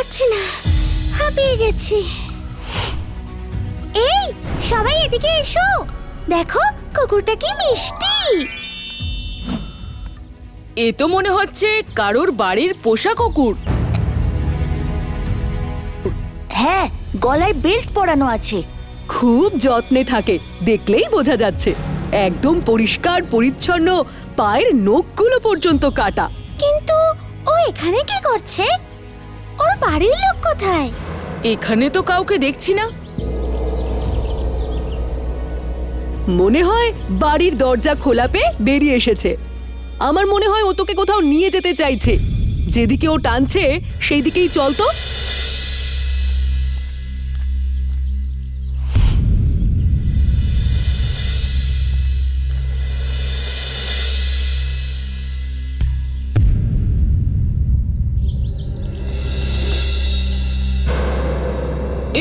পারছি না, হাঁপিয়ে গেছি। এই সবাই এদিকে এসো, দেখো কুকুরটা কি মিষ্টি। এ তো মনে হচ্ছে কারোর বাড়ির পোষা কুকুর। হ্যাঁ, গলায় বেল্ট পরানো আছে। খুব যত্নে থাকে, দেখলেই বোঝা যাচ্ছে। একদম পরিষ্কার পরিচ্ছন্ন, পায়ের নখগুলো পর্যন্ত কাটা। কিন্তু ও এখানে কি করছে? ওর বাড়ির লোক কোথায়? এখানে তো কাউকে দেখছি না। মনে হয় বাড়ির দরজা খোলা পেয়ে বেরিয়ে এসেছে। আমার মনে হয় ও তোকে কোথাও নিয়ে যেতে চাইছে। যেদিকে ও টানছে সেই দিকেই চল তো।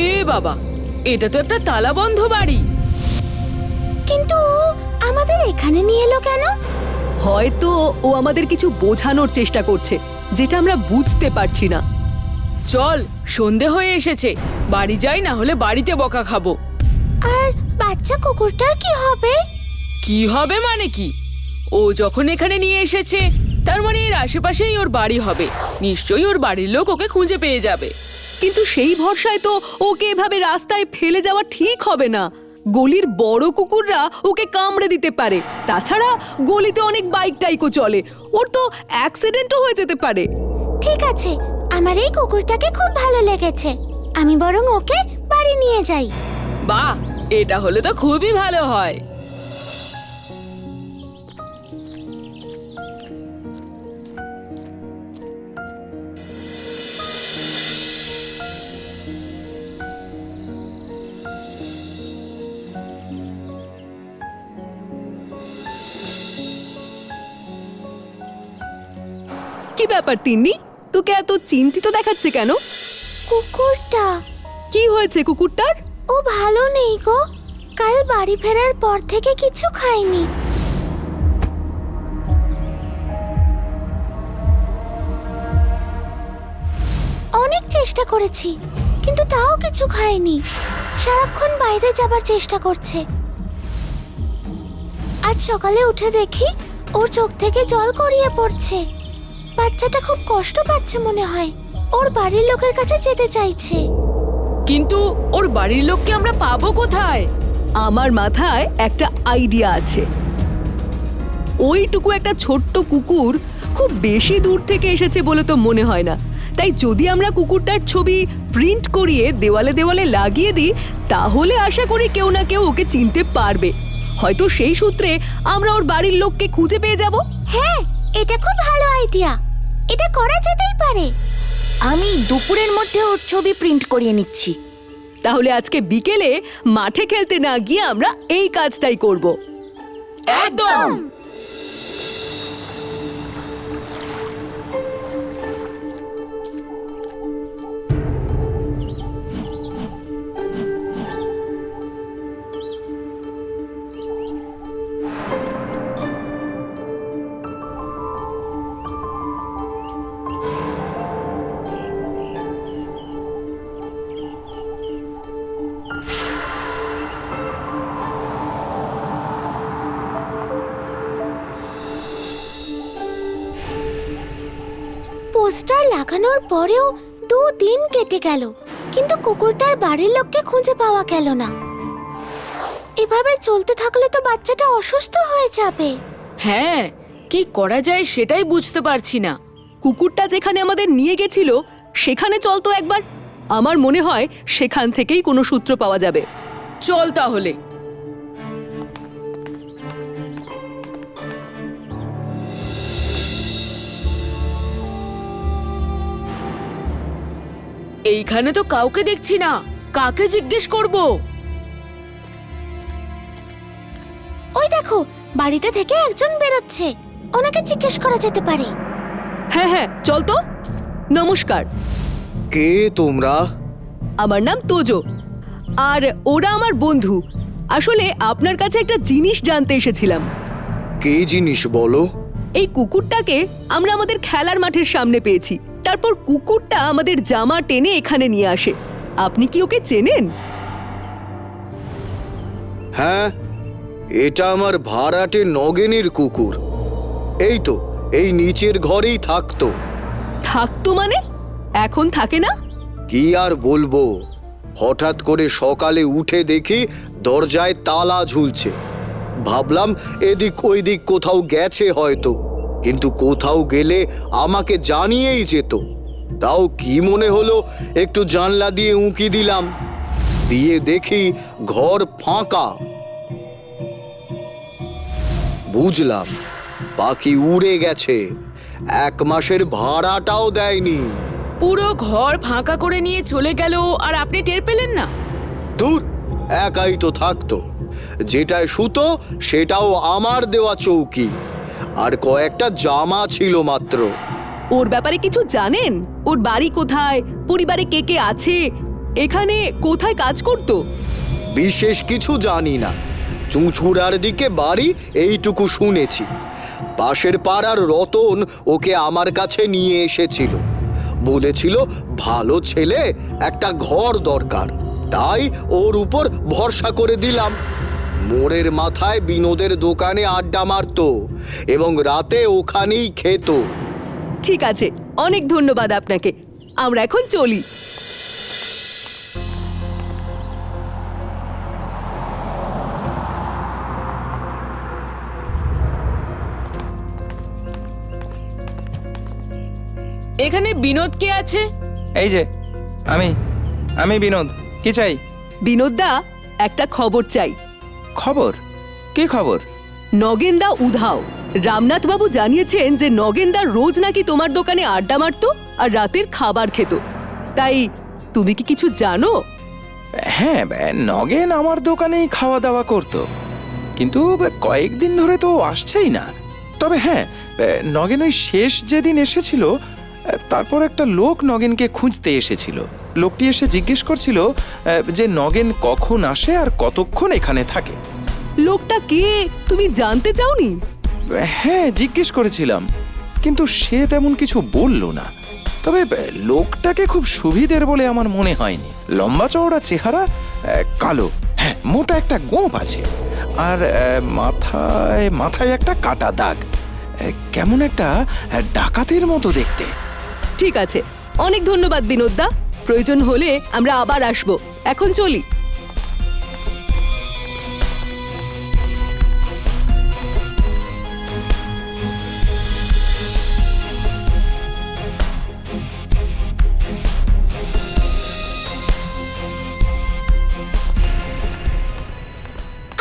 এ বাবা, এটা তো একটা তালাবন্ধ বাড়ি। কিন্তু ও আমাদের এখানে নিয়ে এলো কেন? হয়তো ও আমাদের কিছু বোঝানোর চেষ্টা করছে, যেটা আমরা বুঝতে পারছি না। চল, সন্ধে হয়ে এসেছে, বাড়ি যাই, না হলে বাড়িতে বকা খাবো। আর বাচ্চা কুকুরটার কি হবে? কি হবে মানে কি? ও যখন এখানে নিয়ে এসেছে, তার মানে এর আশেপাশেই ওর বাড়ি হবে। নিশ্চয়ই ওর বাড়ির লোক ওকে খুঁজে পেয়ে যাবে। কিন্তু সেই ভরসায় তো ওকে এভাবে রাস্তায় ফেলে যাওয়া ঠিক হবে না। গলির বড় কুকুররা ওকে কামড়ে দিতে পারে। তাছাড়া গলিতে অনেক বাইক টাইকও চলে, ওর তো অ্যাক্সিডেন্টও হয়ে যেতে পারে। ঠিক আছে, আমার এই কুকুরটাকে খুব ভালো লেগেছে। আমি বরং ওকে বাড়ি নিয়ে যাই। বাহ, এটা হলে তো খুবই ভালো হয়। কি ব্যাপার তিন্নি, তোকে এত চিন্তিত দেখাচ্ছে কেন? কুকুরটা, কি হয়েছে কুকুরটার? ও ভালো নেই গো। কাল বাড়ি ফেরার পর থেকে কিছু খায়নি। অনেক চেষ্টা করেছি, কিন্তু তাও কিছু খায়নি। সারাক্ষণ বাইরে যাবার চেষ্টা করছে। আজ সকালে উঠে দেখি ওর চোখ থেকে জল গড়িয়ে পড়ছে। বাচ্চাটা খুব কষ্ট পাচ্ছে মনে হয়। ওর বাড়ির লোকের কাছে যেতে চাইছে। কিন্তু ওর বাড়ির লোককে আমরা পাবো কোথায়? আমার মাথায় একটা আইডিয়া আছে। ওইটুকু একটা ছোট্ট কুকুর খুব বেশি দূর থেকে এসেছে বলে তো মনে হয় না। তাই যদি আমরা কুকুরটার ছবি প্রিন্ট করিয়ে দেওয়ালে দেওয়ালে লাগিয়ে দিই, তাহলে আশা করি কেউ না কেউ ওকে চিনতে পারবে। হয়তো সেই সূত্রে আমরা ওর বাড়ির লোককে খুঁজে পেয়ে যাব। হ্যাঁ, এটা খুব ভালো আইডিয়া। এটা করা যেতেই পারে। আমি দুপুরের মধ্যে ওর ছবি প্রিন্ট করিয়ে নিচ্ছি। তাহলে আজকে বিকেলে মাঠে খেলতে না গিয়ে আমরা এই কাজটাই করব। একদম। পোস্টার লাগানোর পরেও 2 দিন কেটে গেল, কিন্তু কুকুরটার বাড়ির লোককে খুঁজে পাওয়া গেল না। এভাবে চলতে থাকলে তো বাচ্চাটা অসুস্থ হয়ে যাবে। হ্যাঁ, কি করা যায় সেটাই বুঝতে পারছি না। কুকুরটা যেখানে আমাদের নিয়ে গেছিল সেখানে চল তো একবার। আমার মনে হয় সেখান থেকেই কোনো সূত্র পাওয়া যাবে। চল তাহলে। এইখানে তো কাউকে দেখছি না, কাকে জিজ্ঞেস করব? ওই দেখো, বাড়িটা থেকে একজন বেরোচ্ছে। ওনাকে জিজ্ঞেস করা যেতে পারে। হ্যাঁ হ্যাঁ, চল তো। নমস্কার, কে তোমরা? আমার নাম তোজো, আর ওরা আমার বন্ধু। আসলে আপনার কাছে একটা জিনিস জানতে এসেছিলাম। কে জিনিস বলো? এই কুকুরটাকে আমরা আমাদের খেলার মাঠের সামনে পেয়েছি। তারপর কুকুরটা আমাদের জামা টেনে এখানে নিয়ে আসে। আপনি কি ওকে চেনেন? হ্যাঁ, এটা আমার ভাড়াটে নগেনের কুকুর। এই তো, এই নিচের ঘরেই থাকতো। থাকতো মানে? এখন থাকে না? কি আর বলবো, হঠাৎ করে সকালে উঠে দেখি দরজায় তালা ঝুলছে। ভাবলাম এদিক ওইদিক কোথাও গেছে হয়তো, কিন্তু কোথাও গেলে আমাকে জানিয়েই যেত। তাও কি মনে হলো, একটু জানলা দিয়ে উঁকি দিলাম, দিয়ে দেখি ঘর ফাঁকা। বুঝলাম পাখি উড়ে গেছে, 1 মাসের ভাড়াটাও দেয়নি। পুরো ঘর ফাঁকা করে নিয়ে চলে গেল আর আপনি টের পেলেন না? দূর, একাই তো থাকতো। যেটায় শুতো সেটাও আমার দেওয়া চৌকি, আর কয়েকটা জামা ছিল মাত্র। ওর ব্যাপারে কিছু জানেন? ওর বাড়ি কোথায়, পরিবারে কে কে আছে, এখানে কোথায় কাজ করতো? বিশেষ কিছু জানি না, চুঁচুড়ার দিকে বাড়ি এইটুকু শুনেছি। পাশের পাড়ার রতন ওকে আমার কাছে নিয়ে এসেছিল, বলেছিল ভালো ছেলে, একটা ঘর দরকার, তাই ওর উপর ভরসা করে দিলাম। মোড়ের মাথায় বিনোদের দোকানে আড্ডা মারতো এবং রাতে ওখানেই খেত। ঠিক আছে, অনেক ধন্যবাদ আপনাকে। আমরা এখন চলি। এখানে বিনোদ কে আছে? এই যে আমি বিনোদ। কি চাই? বিনোদদা, একটা খবর চাই। খবর? কি খবর? নগেনদা উধাও। রামনাথবাবু জানিয়েছেন যে নগেনদা রোজ নাকি তোমার দোকানে আড্ডা মারতো আর রাতের খাবার খেত। তাই তুমি কি কিছু জানো? হ্যাঁ, নগেন আমার দোকানেই খাওয়া দাওয়া করতো, কিন্তু কয়েকদিন ধরে তো আসছেই না। তবে হ্যাঁ, নগেন ওই শেষ যেদিন এসেছিল, তারপর একটা লোক নগেনকে খুঁজতে এসেছিল। লোকটি এসে জিজ্ঞেস করছিল যে নগেন কখন আসে আর কতক্ষণ এখানে থাকে। লোকটা কে তুমি জানতে চাওনি? হ্যাঁ, জিজ্ঞেস করেছিলাম, কিন্তু সে তেমন কিছু বলল না। তবে লোকটাকে খুব সুবিধের বলে আমার মনে হয়নি। লম্বা চওড়া চেহারা, কালো, হ্যাঁ মোটা একটা গোঁফ আছে, আর মাথায় একটা কাটা দাগ, কেমন একটা ডাকাতের মতো দেখতে। ঠিক আছে, অনেক ধন্যবাদ বিনোদদা। প্রয়োজন হলে আমরা আবার আসবো। এখন চলি।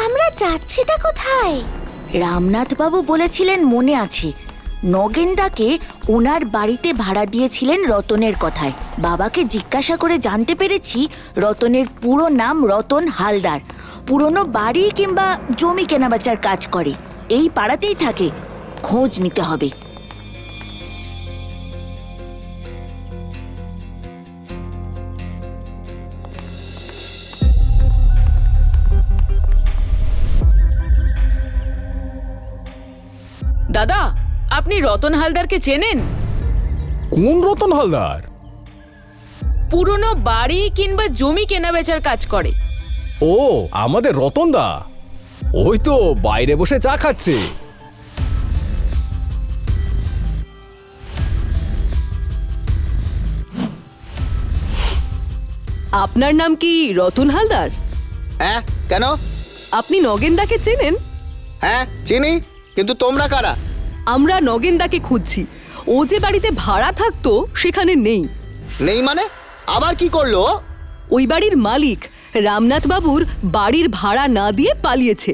আমরা যাচ্ছিটা কোথায়? রামনাথবাবু বলেছিলেন, মনে আছে, নগেনদাকে ওনার বাড়িতে ভাড়া দিয়েছিলেন রতনের কথায়। বাবাকে জিজ্ঞাসা করে জানতে পেরেছি রতনের পুরো নাম রতন হালদার। পুরনো বাড়ি কিংবা জমি কেনাবেচার কাজ করে, এই পাড়াতেই থাকে। খোঁজ নিতে হবে। দাদা, আপনি রতন হালদারকে চেনেন? কোন রতন হালদার? পুরনো বাড়ি কিংবা জমি কেনাবেচার কাজ করে। ও, আমাদের রতনদা, ওই তো বাইরে বসে চা খাচ্ছে। আপনার নাম কি রতন হালদার? হ্যাঁ, কেন? আপনি নগেনদাকে চেনেন? হ্যাঁ চিনি, কিন্তু তোমরা কারা? আমরা নগেনদাকে খুঁজছি। ও যে বাড়িতে ভাড়া থাকতো সেখানে নেই। নেই মানে? আবার কি করলো? ওই বাড়ির মালিক রামনাথ বাবুর বাড়ির ভাড়া না দিয়ে পালিয়েছে।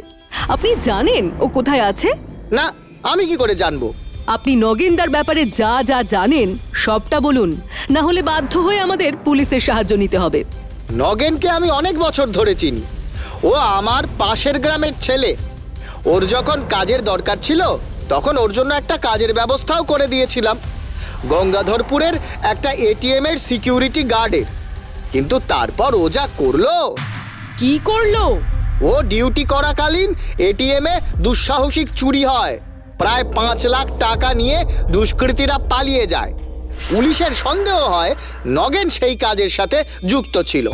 আপনি জানেন ও কোথায় আছে? না, আমি কি করে জানবো? আপনি নগেনদার ব্যাপারে যা যা জানেন সবটা বলুন, না হলে বাধ্য হয়ে আমাদের পুলিশের সাহায্য নিতে হবে। নগেনকে আমি অনেক বছর ধরে চিনি। ও আমার পাশের গ্রামের ছেলে। ওর যখন কাজের দরকার ছিল তখন ওর জন্য একটা কাজের ব্যবস্থাও করে দিয়েছিলাম, গঙ্গাধরপুরের একটা এটিএম এর সিকিউরিটি গার্ডের। কিন্তু তারপর ও যা করলো। কি করলো? ও ডিউটি করাকালীন এটিএম এ দুঃসাহসিক চুরি হয়। প্রায় 5 লাখ টাকা নিয়ে দুষ্কৃতীরা পালিয়ে যায়। পুলিশের সন্দেহ হয় নগেন সেই কাজের সাথে যুক্ত ছিল।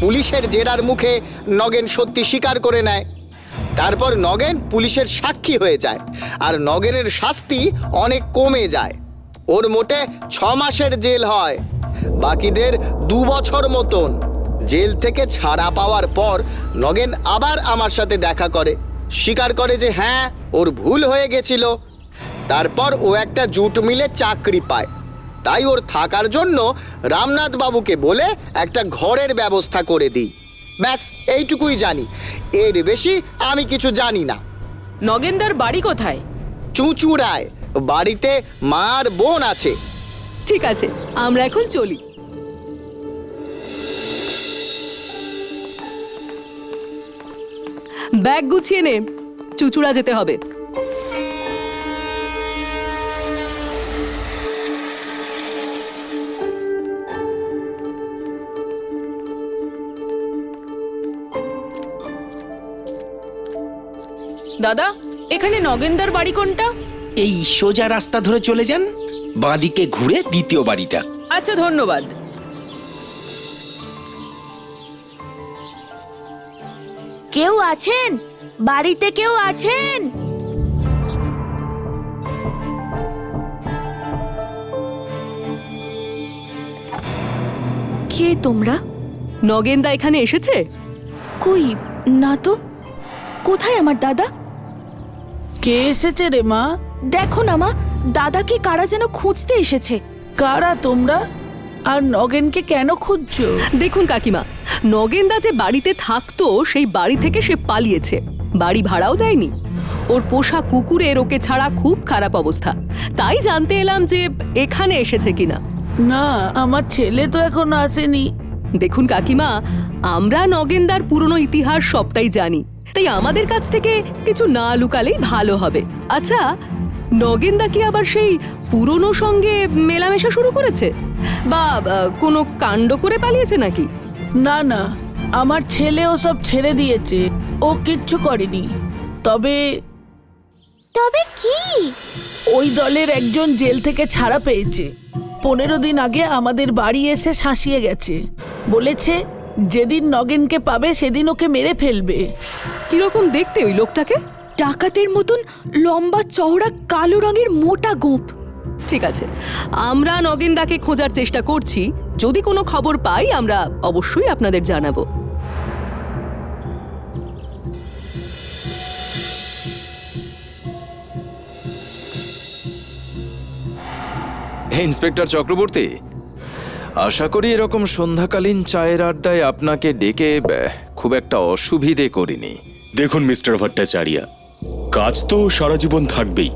পুলিশের জেরার মুখে নগেন সত্যি স্বীকার করে নেয়। তারপর নগেন পুলিশের সাক্ষী হয়ে যায়, আর নগেনের শাস্তি অনেক কমে যায়। ওর মোটে 6 মাসের জেল হয়, বাকিদের 2 বছর মতন। জেল থেকে ছাড়া পাওয়ার পর নগেন আবার আমার সাথে দেখা করে, স্বীকার করে যে হ্যাঁ ওর ভুল হয়ে গেছিল। তারপর ও একটা জুট মিলে চাকরি পায়, তাই ওর থাকার জন্য রামনাথ বাবুকে বলে একটা ঘরের ব্যবস্থা করে দিই। ব্যাস এইটুকুই জানি, এর বেশি আমি কিছু জানি না। নগেনদার বাড়ি কোথায়? চুঁচুড়ায়, বাড়িতে মা আর বোন আছে। ঠিক আছে, আমরা এখন চলি। ব্যাগ গুছিয়ে নে, চুচুড়া যেতে হবে। দাদা, এখানে নগেনদার বাড়ি কোনটা? এই সোজা রাস্তা ধরে চলে যান, বাঁদিকে ঘুরে দ্বিতীয় বাড়িটা। আচ্ছা, ধন্যবাদ। কেউ আছেন? বাড়িতে কেউ আছেন? কে তোমরা? নগেনদা এখানে এসেছে? কই না তো। কোথায় আমার দাদা? কে এসেছে রে মা? দেখো না মা, দাদাকে কারা যেন খুঁজতে এসেছে। কারা তোমরা? আর নগেনকে কেন খুঁজছো? দেখুন কাকিমা, নগেনদা যে বাড়িতে থাকতো সেই বাড়ি থেকে সে পালিয়েছে, বাড়ি ভাড়াও দেয়নি। ওর পোষা কুকুরের ওকে ছাড়া খুব খারাপ অবস্থা, তাই জানতে এলাম যে এখানে এসেছে কিনা। না, আমার ছেলে তো এখনো আসেনি। দেখুন কাকিমা, আমরা নগেনদার পুরনো ইতিহাস সবটাই জানি, তাই আমাদের কাছ থেকে কিছু না লুকালেই ভালো হবে। আচ্ছা, নগেনদা কি আবার সেই পুরনো সঙ্গে মেলামেশা শুরু করেছে, বা কোনো কাণ্ড করে পালিয়েছে নাকি? না না, আমার ছেলে ওসব ছেড়ে দিয়েছে, ও কিচ্ছু করেনি। তবে তবে কি? ওই দলের একজন জেল থেকে ছাড়া পেয়েছে। 15 দিন আগে আমাদের বাড়ি এসে শাসিয়ে গেছে। বলেছে যেদিন নগেনকে পাবে সেদিন ওকে মেরে ফেলবে। কিরকম দেখতে ওই লোকটাকে? ডাকাতের মতন লম্বা চওড়া কালো রঙের মোটা গোঁফ। ঠিক আছে, আমরা নগেনদাকে খোঁজার চেষ্টা করছি। যদি কোনো খবর পাই আমরা অবশ্যই আপনাদের জানাবো। ইন্সপেক্টর চক্রবর্তী, আশা করি এরকম সন্ধ্যাকালীন চায়ের আড্ডায় আপনাকে ডেকে খুব একটা অসুবিধে করিনি। দেখুন মিস্টার ভট্টাচার্য, কাজ তো সারা জীবন থাকবেই,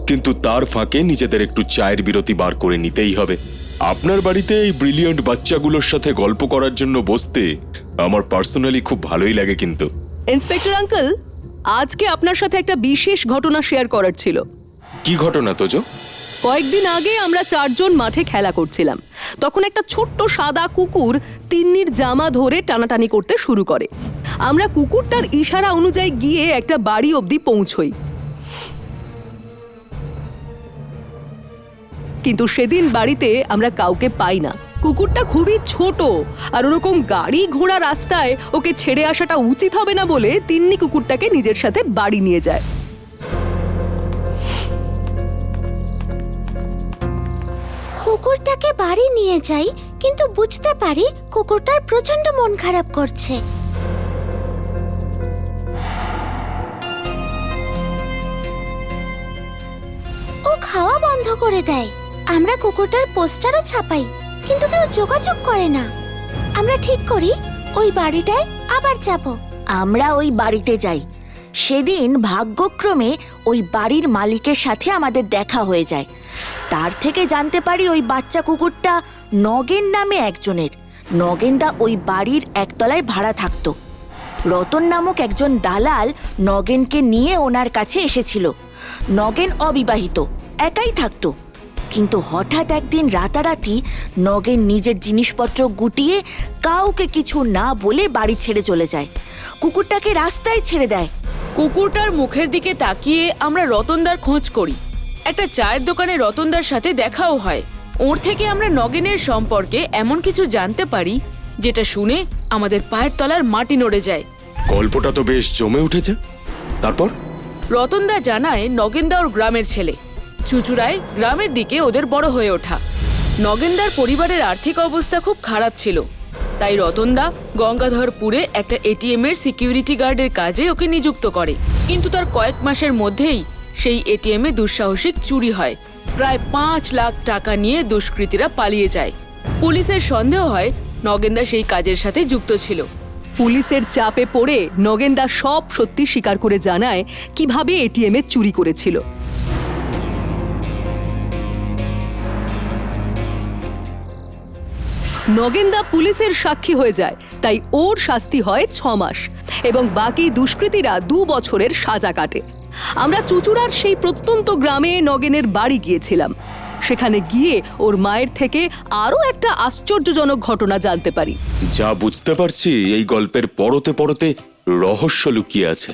কিন্তু তার ফাঁকে নিজেদের একটু চায়ের বিরতি বার করে নিতেই হবে। আপনার বাড়িতে এই ব্রিলিয়ান্ট বাচ্চাগুলোর সাথে গল্প করার জন্য বসতে আমার পার্সোনালি খুব ভালোই লাগে। কিন্তু ইন্সপেক্টর আঙ্কেল, আজকে আপনার সাথে একটা বিশেষ ঘটনা শেয়ার করার ছিল। কি ঘটনা তোজো? কয়েকদিন আগে আমরা 4 জন মাঠে খেলা করছিলাম, তখন একটা ছোট্ট সাদা কুকুর তিন্নির জামা ধরে টানাটানি করতে শুরু করে। আমরা কুকুরটার ইশারা অনুযায়ী গিয়ে একটা বাড়ি অবধি পৌঁছই, কিন্তু সেদিন বাড়িতে আমরা কাউকে পাই না। কুকুরটা খুবই ছোট, আর ওরকম গাড়ি ঘোড়া রাস্তায় ওকে ছেড়ে আসাটা উচিত হবে না বলে তিন্নি কুকুরটাকে নিজের সাথে বাড়ি নিয়ে যায়। কুকুরটাকে বাড়ি নিয়ে যাই, কিন্তু বুঝতে পারি কুকুরটার প্রচন্ড মন খারাপ করছে। ও খাওয়া বন্ধ করে দেয়। আমরা কুকুরটার পোস্টারও ছাপাই, কিন্তু কেউ যোগাযোগ করে না। আমরা ঠিক করি ওই বাড়িটায় আবার যাব। আমরা ওই বাড়িতে যাই। সেদিন ভাগ্যক্রমে ওই বাড়ির মালিকের সাথে আমাদের দেখা হয়ে যায়। তার থেকে জানতে পারি ওই বাচ্চা কুকুরটা নগেন নামে একজনের। নগেনদা ওই বাড়ির একতলায় ভাড়া থাকতো। রতন নামক একজন দালাল নগেনকে নিয়ে ওনার কাছে এসেছিল। নগেন অবিবাহিত, একাই থাকতো, কিন্তু হঠাৎ একদিন রাতারাতি নগেন নিজের জিনিসপত্র গুটিয়ে কাউকে কিছু না বলে বাড়ি ছেড়ে চলে যায়। কুকুরটাকে রাস্তায় ছেড়ে দেয়। কুকুরটার মুখের দিকে তাকিয়ে আমরা রতনদার খোঁজ করি। একটা চায়ের দোকানে রতনদার সাথে দেখাও হয়। ওর থেকে আমরা নগেনের সম্পর্কে এমন কিছু জানতে পারি যেটা শুনে আমাদের পায়ের তলার মাটি নড়ে যায়। গল্পটা তো বেশ জমে উঠেছে। তারপর? রতনদা জানায় নগেনদা ওর গ্রামের ছেলে, চুচুড়ায় গ্রামের দিকে ওদের বড় হয়ে ওঠা। নগেনদার পরিবারের আর্থিক অবস্থা খুব খারাপ ছিল, তাই রতনদা গঙ্গাধরপুরে একটা এটিএম এর সিকিউরিটি গার্ডের কাজে ওকে নিযুক্ত করে। কিন্তু তার কয়েক মাসের মধ্যেই সেই এটিএম এ দুঃসাহসিক চুরি হয়। প্রায় 5 লাখ টাকা নিয়ে দুষ্কৃতীরা পালিয়ে যায়। পুলিশের সন্দেহ হয় নগেনদা সেই কাজের সাথে যুক্ত ছিল। পুলিশের চাপে পড়ে নগেনদা সব সত্যি স্বীকার করে জানায় কিভাবে এটিএম এ চুরি করেছিল। নগেনদা পুলিশের সাক্ষী হয়ে যায়, তাই ওর শাস্তি হয় 6 মাস এবং বাকি দুষ্কৃতীরা 2 বছরের সাজা কাটে। আমরা চুচুড়ার সেই প্রত্যন্ত গ্রামে নগেনের বাড়ি গিয়েছিলাম। সেখানে গিয়ে ওর মায়ের থেকে আরও একটা আশ্চর্যজনক ঘটনা জানতে পারি। যা বুঝতে পারছি এই গল্পের পরতে পরতে রহস্য লুকিয়ে আছে।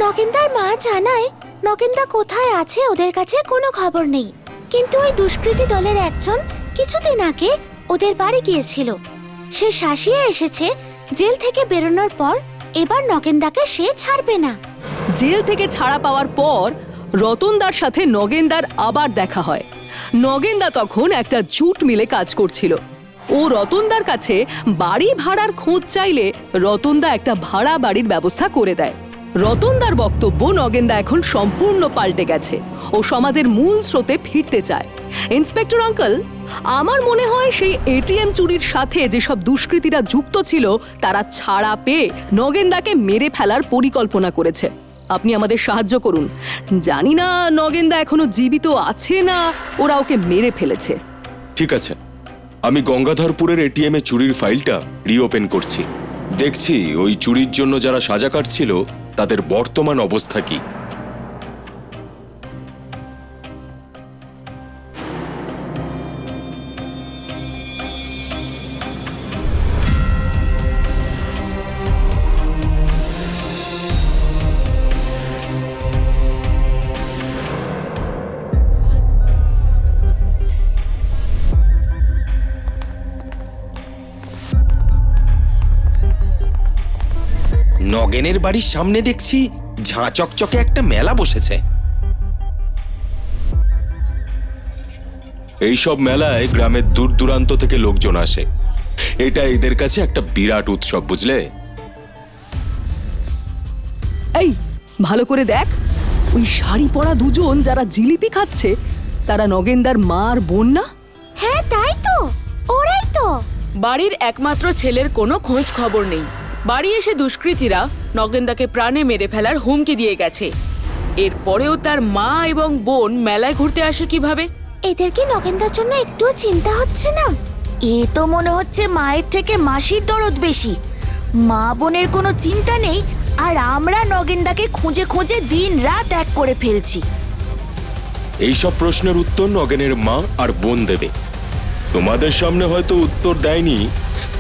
নগেনদার মা জানায় নগেনদা কোথায় আছে ওদের কাছে কোনো খবর নেই, কিন্তু ওই দুষ্কৃতী দলের একজন কিছুদিন আগে ওদের বাড়ি গিয়েছিল। সে শাসিয়ে এসেছে জেল থেকে বেরোনোর পর এবার নগেনদাকে সে ছাড়বে না। জেল থেকে ছাড়া পাওয়ার পর রতনদার সাথে নগেনদার আবার দেখা হয়। নগেনদা তখন একটা জুট মিলে কাজ করছিল। ও রতনদার কাছে বাড়ি ভাড়ার খোঁজ চাইলে রতনদা একটা ভাড়া বাড়ির ব্যবস্থা করে দেয়। রতনদার বক্তব্য নগেনদা এখন সম্পূর্ণ পাল্টে গেছে, ও সমাজের মূল স্রোতে ফিরতে চায়। ইন্সপেক্টর আঙ্কেল, আমার মনে হয় সেই এটিএম চুরির সাথে যেসব দুষ্কৃতীরা যুক্ত ছিল তারা ছাড়া পেয়ে নগেনদাকে মেরে ফেলার পরিকল্পনা করেছে। আপনি আমাদের সাহায্য করুন। জানি না নগেনদা এখনো জীবিত আছে না ওরা ওকে মেরে ফেলেছে। ঠিক আছে, আমি গঙ্গাধরপুরের এটিএম এ চুরির ফাইলটা রিওপেন করছি। দেখছি ওই চুরির জন্য যারা সাজা কাটছিল তাদের বর্তমান অবস্থা কি। নগেনের বাড়ির সামনে দেখছি ঝাঁ চকচকে একটা মেলা বসেছে। এইসব মেলায় গ্রামের দূর দূরান্ত থেকে লোকজন আসে। এটা এদের কাছে একটা বিরাট উৎসব, বুঝলে? এই ভালো করে দেখ, ওই শাড়ি পরা দুজন যারা জিলিপি খাচ্ছে তারা নগেনদার মা আর বোন না? হ্যাঁ তাই তো, ওরাই তো। বাড়ির একমাত্র ছেলের কোনো খোঁজ খবর নেই। বাড়ি এসে দুষ্কৃতীরা নগেনদাকে প্রাণে মেরে ফেলার হুমকি দিয়ে গেছে। এরপরেও তার মা এবং বোন মেলায় ঘুরতে আসে কিভাবে? এদের কি নগেনদার জন্য একটুও চিন্তা হচ্ছে না? এ তো মনে হচ্ছে মায়ের থেকে মাসির দরদ বেশি। মা বোনের কোনো চিন্তা নেই, আর আমরা নগেনদাকে খুঁজে খুঁজে দিন রাত এক করে ফেলছি। এইসব প্রশ্নের উত্তর নগেনের মা আর বোন দেবে। তোমাদের সামনে হয়তো উত্তর দেয়নি,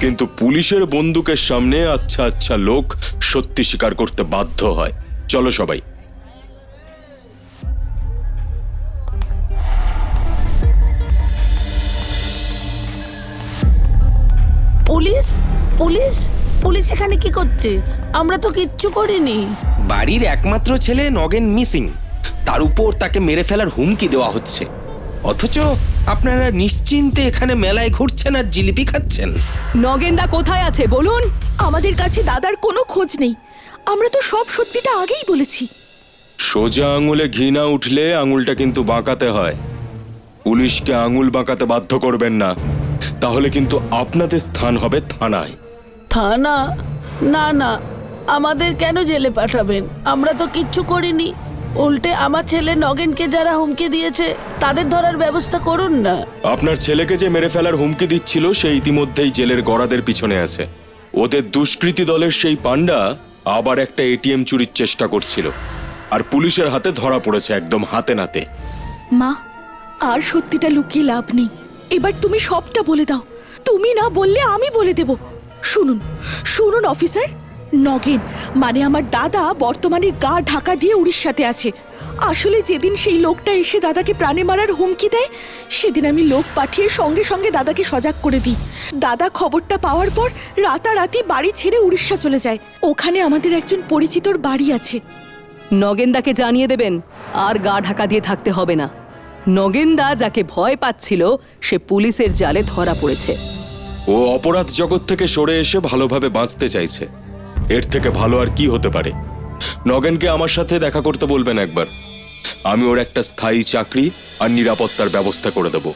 কিন্তু পুলিশের বন্দুকের সামনে আচ্ছা আচ্ছা লোক সত্যি স্বীকার করতে বাধ্য হয়। চলো সবাই। পুলিশ পুলিশ পুলিশ এখানে কি করছে? আমরা তো কিচ্ছু করিনি। বাড়ির একমাত্র ছেলে নগেন মিসিং, তার উপর তাকে মেরে ফেলার হুমকি দেওয়া হচ্ছে, অথচ আপনারা নিশ্চিন্তে এখানে মেলায় ঘুরছেন আর জিলিপি খাচ্ছেন। নগেনদা কোথায় আছে বলুন? আমাদের কাছে দাদার কোনো খোঁজ নেই। আমরা তো সব সত্যিটা আগেই বলেছি। সোজা আঙুলে ঘি না উঠলে আঙুলটা কিন্তু বাঁকাতে হয়। পুলিশকে আঙুল বাঁকাতে বাধ্য করবেন না, তাহলে কিন্তু আপনাদের স্থান হবে থানায়। থানা? না না, আমাদের কেন জেলে পাঠাবেন? আমরা তো কিচ্ছু করিনি। উল্টে আমার ছেলে নগেনকে যারা হুমকি দিয়েছে তাদের ধরার ব্যবস্থা করুন না। আপনার ছেলেকে যে মেরে ফেলার হুমকি দিচ্ছিল সে ইতিমধ্যেই জেলের গড়াদের পিছনে আছে। ওদের দুষ্কৃতী দলের সেই পান্ডা আবার একটা এটিএম চুরির চেষ্টা করছিল, আর পুলিশের হাতে ধরা পড়েছে একদম হাতে নাতে। মা, আর সত্যিটা লুকিয়ে লাভ নেই। এবার তুমি সবটা বলে দাও। তুমি না বললে আমি বলে দেব। শুনুন শুনুন অফিসার, নগেন মানে আমার দাদা বর্তমানে গা ঢাকা দিয়ে উড়িষ্যাতে আছে, আসলে যেদিন সেই লোকটা এসে দাদাকে প্রাণে মারার হুমকি দেয় সেদিন আমি লোক পাঠিয়ে সঙ্গে সঙ্গে দাদাকে সজাগ করে দিই। দাদা খবরটা পাওয়ার পর রাতারাতি বাড়ি ছেড়ে উড়িষ্যা চলে যায়। ওখানে আমাদের একজন পরিচিতর বাড়ি আছে। নগেনদাকে জানিয়ে দেবেন, আর গা ঢাকা দিয়ে থাকতে হবে না। নগেনদা যাকে ভয় পাচ্ছিল সে পুলিশের জালে ধরা পড়েছে। ও অপরাধ জগৎ থেকে সরে এসে ভালোভাবে বাঁচতে চাইছে। এর থেকে ভালো আর কি হতে পারে? নগেনকে আমার সাথে দেখা করতে বলবেন একবার। আমি ওর একটা স্থায়ী চাকরি আর নিরাপত্তার ব্যবস্থা করে দেব।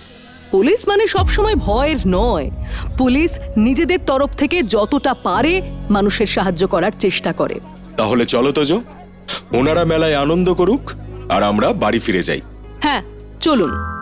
পুলিশ মানে সবসময় ভয়ের নয়। পুলিশ নিজেদের তরফ থেকে যতটা পারে মানুষের সাহায্য করার চেষ্টা করে। তাহলে চলো তো জো, ওনারা মেলায় আনন্দ করুক আর আমরা বাড়ি ফিরে যাই। হ্যাঁ, চলুন।